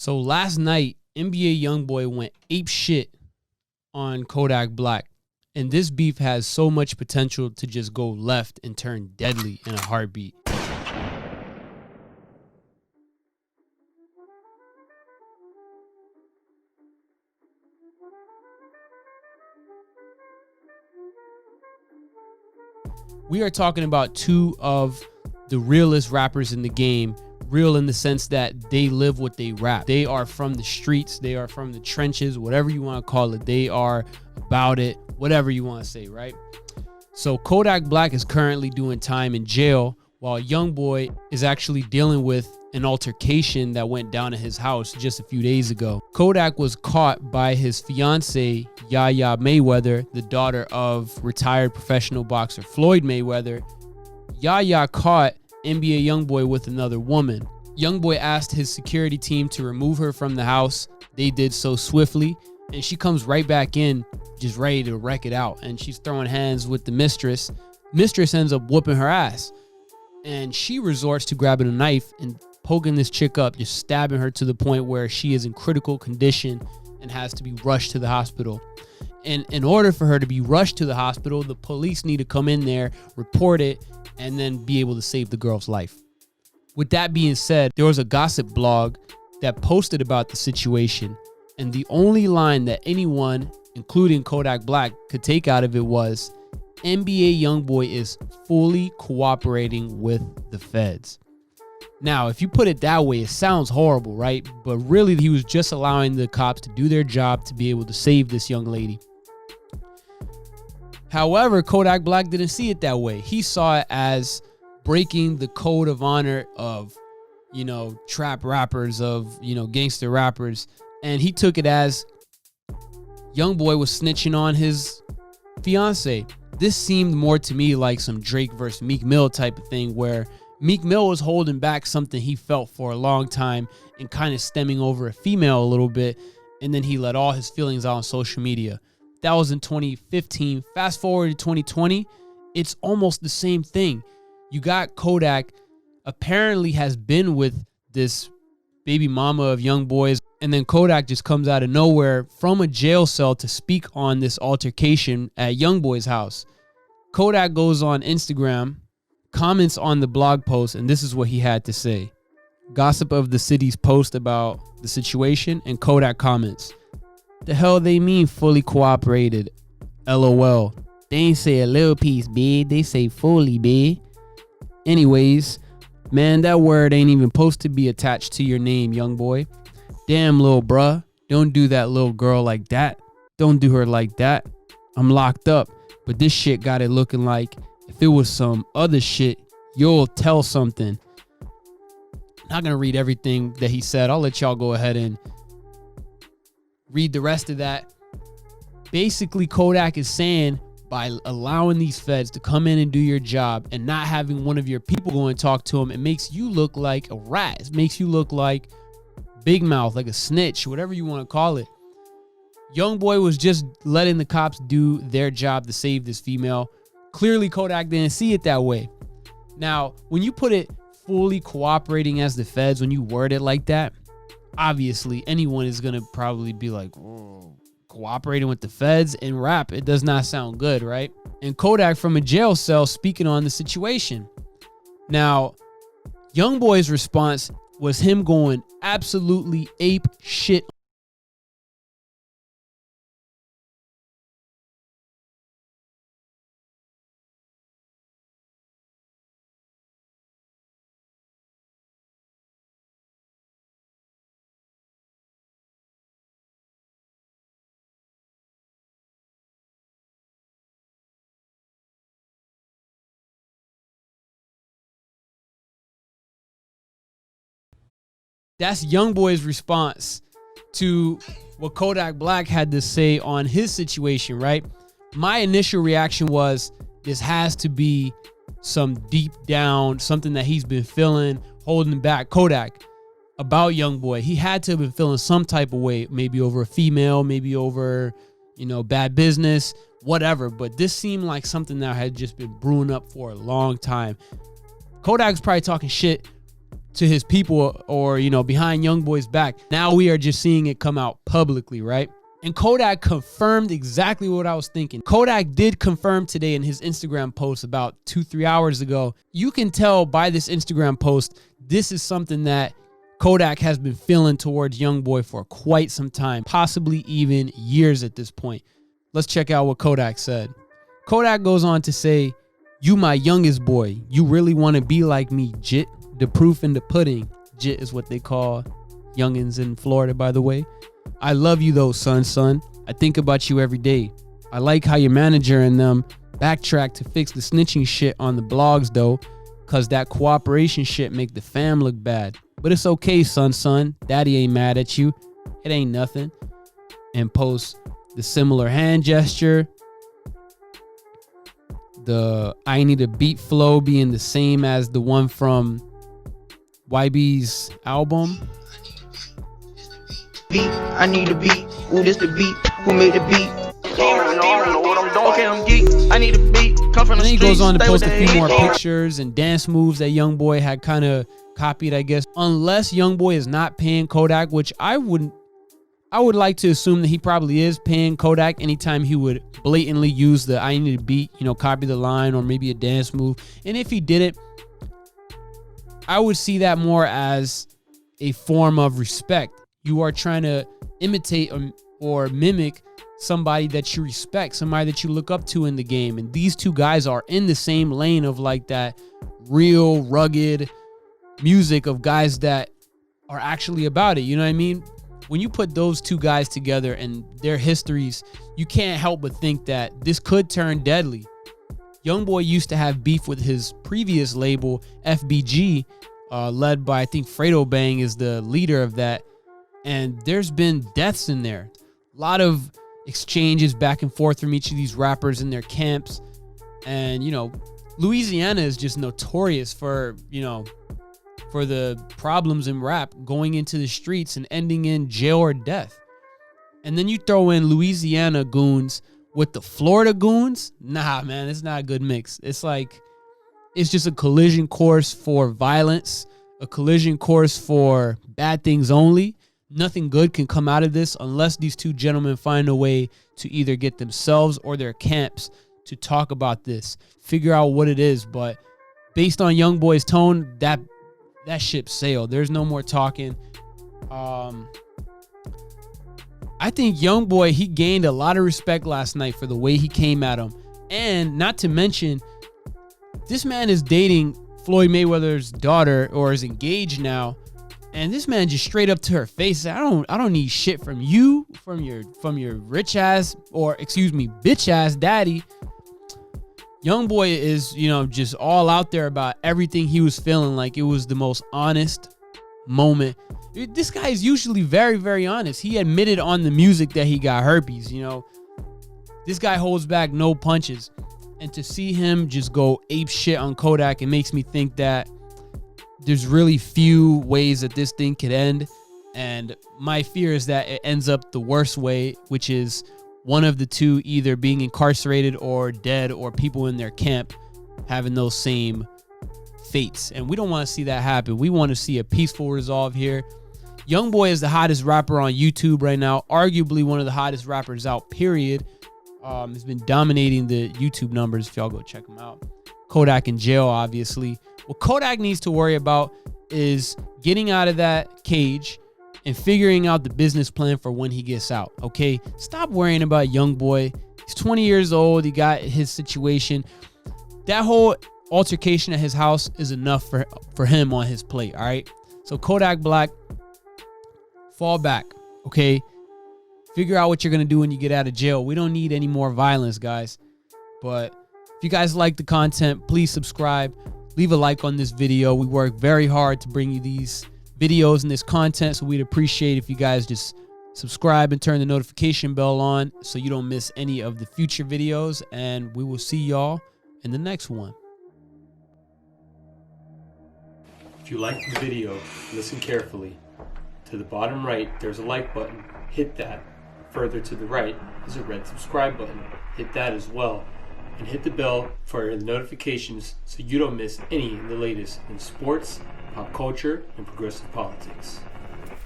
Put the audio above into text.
So last night, NBA Youngboy went ape shit on Kodak Black. And this beef has so much potential to just go left and turn deadly in a heartbeat. We are talking about two of the realest rappers in the game. Real in the sense that they live what they rap. They are from the streets. They are from the trenches, whatever you want to call it. They are about it, whatever you want to say, right? So Kodak Black is currently doing time in jail while Youngboy is actually dealing with an altercation that went down at his house just a few days ago. Kodak was caught by his fiance, Yaya Mayweather, the daughter of retired professional boxer Floyd Mayweather. Yaya caught NBA Youngboy with another woman. Youngboy asked his security team to remove her from the house. They did so swiftly, and she comes right back in, just ready to wreck it out. And she's throwing hands with the mistress. Mistress ends up whooping her ass, and she resorts to grabbing a knife and poking this chick up, just stabbing her to the point where she is in critical condition and has to be rushed to the hospital. And in order for her to be rushed to the hospital, the police need to come in there, report it, and then be able to save the girl's life. With that being said, there was a gossip blog that posted about the situation, and the only line that anyone, including Kodak Black, could take out of it was, NBA Youngboy is fully cooperating with the feds. Now, if you put it that way, it sounds horrible, right? But really, he was just allowing the cops to do their job to be able to save this young lady. However, Kodak Black didn't see it that way. He saw it as breaking the code of honor of, trap rappers, of, gangster rappers. And he took it as Youngboy was snitching on his fiance. This seemed more to me like some Drake versus Meek Mill type of thing, where Meek Mill was holding back something he felt for a long time and kind of stemming over a female a little bit. And then he let all his feelings out on social media. That was in 2015. Fast forward to 2020, it's almost the same thing. You got Kodak apparently has been with this baby mama of Youngboy's, and then Kodak just comes out of nowhere from a jail cell to speak on this altercation at Youngboy's house. Kodak goes on Instagram, comments on the blog post, and this is what he had to say. Gossip of the City's post about the situation, and Kodak comments, "The hell they mean fully cooperated? LOL. They ain't say a little piece, big. They say fully, big. Anyways, man, that word ain't even supposed to be attached to your name, Youngboy. Damn, little bruh. Don't do that little girl like that. Don't do her like that. I'm locked up, but this shit got it looking like if it was some other shit, you'll tell something." Not gonna read everything that he said. I'll let y'all go ahead and read the rest of that. Basically, Kodak is saying, by allowing these feds to come in and do your job and not having one of your people go and talk to them, it makes you look like a rat. It makes you look like big mouth, like a snitch, whatever you want to call it. Youngboy was just letting the cops do their job to save this female. Clearly, Kodak didn't see it that way. Now, when you put it fully cooperating as the feds, when you word it like that, obviously anyone is going to probably be like, "Oh, cooperating with the feds in rap, it does not sound good," right? And Kodak from a jail cell speaking on the situation. Now, Youngboy's response was him going absolutely ape shit. That's Youngboy's response to what Kodak Black had to say on his situation, right? My initial reaction was, this has to be some deep down, something that he's been feeling, holding back. Kodak, about Youngboy, he had to have been feeling some type of way, maybe over a female, maybe over, bad business, whatever. But this seemed like something that had just been brewing up for a long time. Kodak's probably talking shit to his people or, you know, behind Youngboy's back. Now we are just seeing it come out publicly, right? And Kodak confirmed exactly what I was thinking. Kodak did confirm today in his Instagram post about 2-3 hours ago. You can tell by this Instagram post, this is something that Kodak has been feeling towards Youngboy for quite some time, possibly even years at this point. Let's check out what Kodak said. Kodak goes on to say, "You my youngest boy. You really want to be like me, jit. The proof in the pudding." Jit is what they call youngins in Florida, by the way. "I love you though, son. I think about you every day. I like how your manager and them backtrack to fix the snitching shit on the blogs though, cause that cooperation shit make the fam look bad. But it's okay, son. Daddy ain't mad at you. It ain't nothing." And post the similar hand gesture. The "I need a beat" flow being the same as the one from YB's album. I need a beat. Ooh, this the beat. Who made the beat? Okay, I'm geek. I need a beat. Come from the streets. And then he goes on to post a few more pictures and dance moves that Youngboy had kind of copied, I guess. Unless Youngboy is not paying Kodak, which I would like to assume that he probably is paying Kodak anytime he would blatantly use the "I need a beat," you know, copy the line or maybe a dance move. And if he did it, I would see that more as a form of respect. You are trying to imitate or mimic somebody that you respect, somebody that you look up to in the game. And these two guys are in the same lane of like that real rugged music of guys that are actually about it. You know what I mean? When you put those two guys together and their histories, you can't help but think that this could turn deadly. Youngboy used to have beef with his previous label, FBG, led by, I think, Fredo Bang is the leader of that. And there's been deaths in there. A lot of exchanges back and forth from each of these rappers in their camps. And, you know, Louisiana is just notorious for, you know, for the problems in rap going into the streets and ending in jail or death. And then you throw in Louisiana goons with the Florida goons. Nah, man, it's not a good mix. It's like, it's just a collision course for violence, a collision course for bad things only. Nothing good can come out of this unless these two gentlemen find a way to either get themselves or their camps to talk about this, figure out what it is. But based on Youngboy's tone, that ship sailed. There's no more talking. I think Youngboy, he gained a lot of respect last night for the way he came at him. And not to mention, this man is dating Floyd Mayweather's daughter, or is engaged now. And this man just straight up to her face said, I don't need shit from you, from your rich ass, or excuse me, bitch ass daddy. Youngboy is, you know, just all out there about everything he was feeling. Like it was the most honest moment. This guy is usually very, very honest. He admitted on the music that he got herpes, you know. This guy holds back no punches. And to see him just go ape shit on Kodak, it makes me think that there's really few ways that this thing could end. And my fear is that it ends up the worst way, which is one of the two either being incarcerated or dead, or people in their camp having those same fates. And we don't want to see that happen. We want to see a peaceful resolve here. Youngboy is the hottest rapper on YouTube right now, arguably one of the hottest rappers out, period. He's been dominating the YouTube numbers if y'all go check him out. Kodak in jail, obviously. What Kodak needs to worry about is getting out of that cage and figuring out the business plan for when he gets out, okay? Stop worrying about Youngboy. He's 20 years old. He got his situation. That whole altercation at his house is enough for him on his plate, all right? So Kodak Black, fall back, okay? Figure out what you're going to do when you get out of jail. We don't need any more violence, guys. But if you guys like the content, please subscribe. Leave a like on this video. We work very hard to bring you these videos and this content, so we'd appreciate if you guys just subscribe and turn the notification bell on so you don't miss any of the future videos. And we will see y'all in the next one. If you liked the video, listen carefully. To the bottom right, there's a like button. Hit that. Further to the right is a red subscribe button. Hit that as well. And hit the bell for the notifications so you don't miss any of the latest in sports, pop culture, and progressive politics.